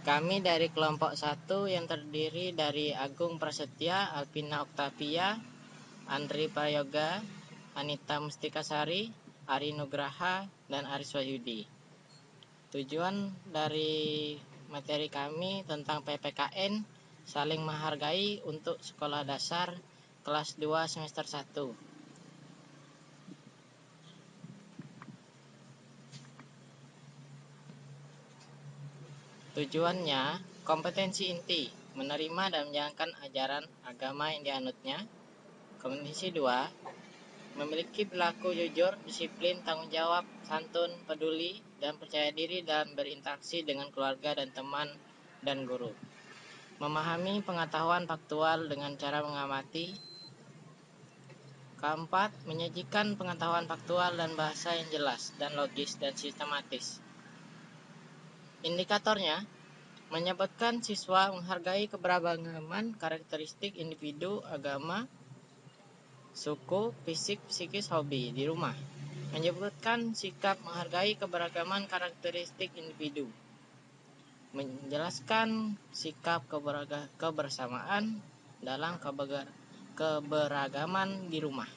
Kami dari kelompok 1 yang terdiri dari Agung Prasetya, Alpina Oktavia, Andri Prayoga, Anita Mustikasari, Ari Nugraha, dan Aris Wahyudi. Tujuan dari materi kami tentang PPKN saling menghargai untuk sekolah dasar kelas 2 semester 1. Tujuannya, kompetensi inti, menerima dan menjalankan ajaran agama yang dianutnya. Kompetensi 2, memiliki perilaku jujur, disiplin, tanggung jawab, santun, peduli, dan percaya diri dalam berinteraksi dengan keluarga dan teman dan guru. Memahami pengetahuan faktual dengan cara mengamati. Keempat, menyajikan pengetahuan faktual dan bahasa yang jelas dan logis dan sistematis. Indikatornya, menyebutkan siswa menghargai keberagaman karakteristik individu, agama, suku, fisik, psikis, hobi di rumah. Menyebutkan sikap menghargai keberagaman karakteristik individu. Menjelaskan sikap kebersamaan dalam keberagaman di rumah.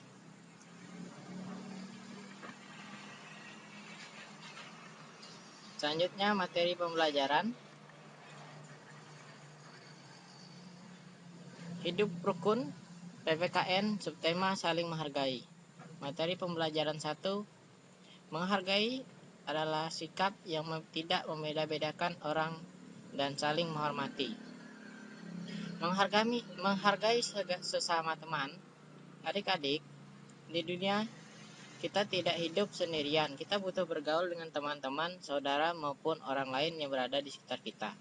Selanjutnya materi pembelajaran. Hidup rukun, PPKN, subtema saling menghargai. Materi pembelajaran 1, menghargai adalah sikap yang tidak membeda-bedakan orang dan saling menghormati. Menghargai sesama teman. Adik-adik, di dunia kita tidak hidup sendirian. Kita butuh bergaul dengan teman-teman, saudara maupun orang lain yang berada di sekitar kita.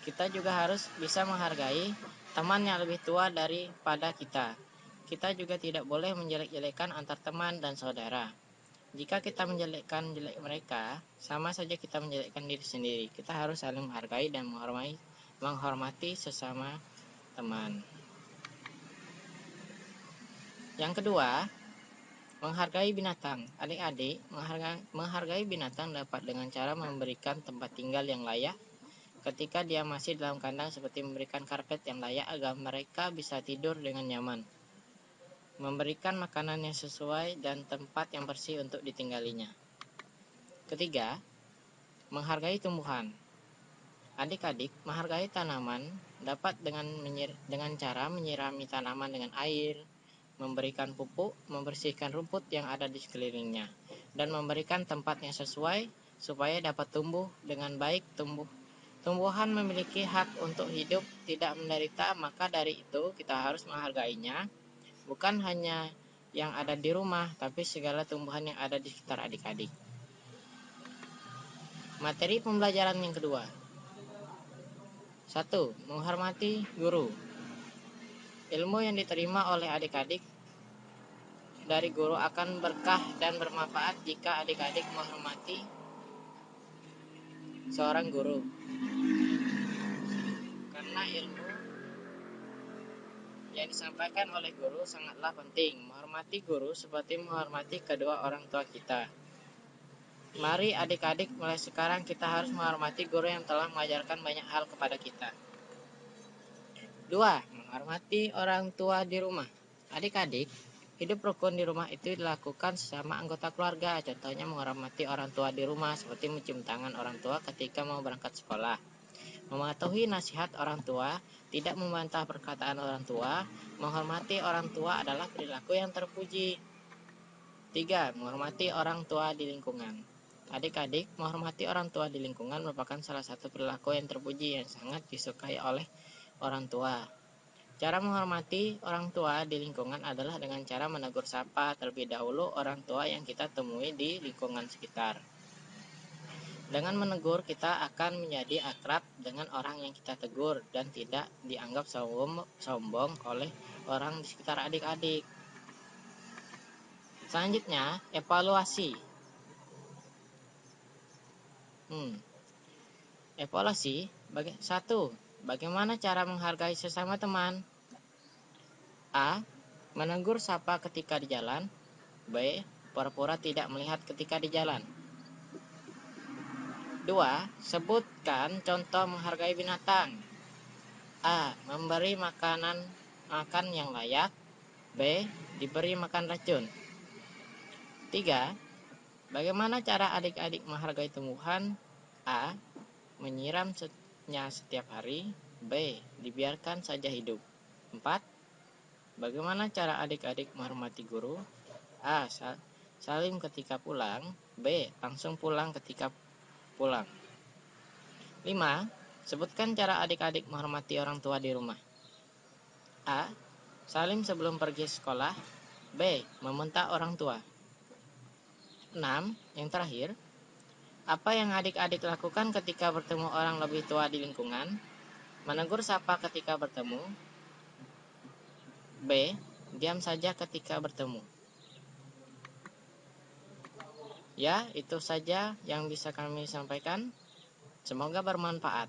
Kita juga harus bisa menghargai teman yang lebih tua daripada kita. Kita juga tidak boleh menjelek-jelekan antar teman dan saudara. Jika kita menjelekkan mereka, sama saja kita menjelekkan diri sendiri. Kita harus saling menghargai dan menghormati sesama teman. Yang kedua, menghargai binatang. Adik-adik, menghargai binatang dapat dengan cara memberikan tempat tinggal yang layak ketika dia masih dalam kandang, seperti memberikan karpet yang layak agar mereka bisa tidur dengan nyaman. Memberikan makanan yang sesuai dan tempat yang bersih untuk ditinggalinya. Ketiga, menghargai tumbuhan. Adik-adik, menghargai tanaman dapat dengan cara menyirami tanaman dengan air, memberikan pupuk, membersihkan rumput yang ada di sekelilingnya, dan memberikan tempat yang sesuai supaya dapat tumbuh dengan baik. Tumbuhan memiliki hak untuk hidup, tidak menderita, maka dari itu kita harus menghargainya, bukan hanya yang ada di rumah, tapi segala tumbuhan yang ada di sekitar adik-adik. Materi pembelajaran yang kedua. 1. Menghormati guru. Ilmu yang diterima oleh adik-adik dari guru akan berkah dan bermanfaat jika adik-adik menghormati seorang guru. Karena ilmu yang disampaikan oleh guru sangatlah penting. Menghormati guru seperti menghormati kedua orang tua kita. Mari adik-adik, mulai sekarang kita harus menghormati guru yang telah mengajarkan banyak hal kepada kita. 2. Menghormati orang tua di rumah. Adik-adik, hidup rukun di rumah itu dilakukan sesama anggota keluarga. Contohnya menghormati orang tua di rumah seperti mencium tangan orang tua ketika mau berangkat sekolah. Mematuhi nasihat orang tua, tidak membantah perkataan orang tua. Menghormati orang tua adalah perilaku yang terpuji. 3. Menghormati orang tua di lingkungan. Adik-adik, menghormati orang tua di lingkungan merupakan salah satu perilaku yang terpuji yang sangat disukai oleh orang tua. Cara menghormati orang tua di lingkungan adalah dengan cara menegur sapa terlebih dahulu orang tua yang kita temui di lingkungan sekitar. Dengan menegur, kita akan menjadi akrab dengan orang yang kita tegur dan tidak dianggap sombong oleh orang di sekitar adik-adik. Selanjutnya, evaluasi. Evaluasi. 1. Bagaimana cara menghargai sesama teman? A. Menegur sapa ketika di jalan. B. Pura-pura tidak melihat ketika di jalan. 2. Sebutkan contoh menghargai binatang. A. Memberi makan yang layak. B. Diberi makan racun. 3. Bagaimana cara adik-adik menghargai tumbuhan? A. Menyiramnya setiap hari. B. Dibiarkan saja hidup. 4. Bagaimana cara adik-adik menghormati guru? A. Salim ketika pulang. B. Langsung pulang ketika pulang. 5. Sebutkan cara adik-adik menghormati orang tua di rumah. A. Salim sebelum pergi sekolah. B. Meminta orang tua. 6. Yang terakhir, apa yang adik-adik lakukan ketika bertemu orang lebih tua di lingkungan? Menegur sapa ketika bertemu. B. Diam saja ketika bertemu. Ya, itu saja yang bisa kami sampaikan. Semoga bermanfaat.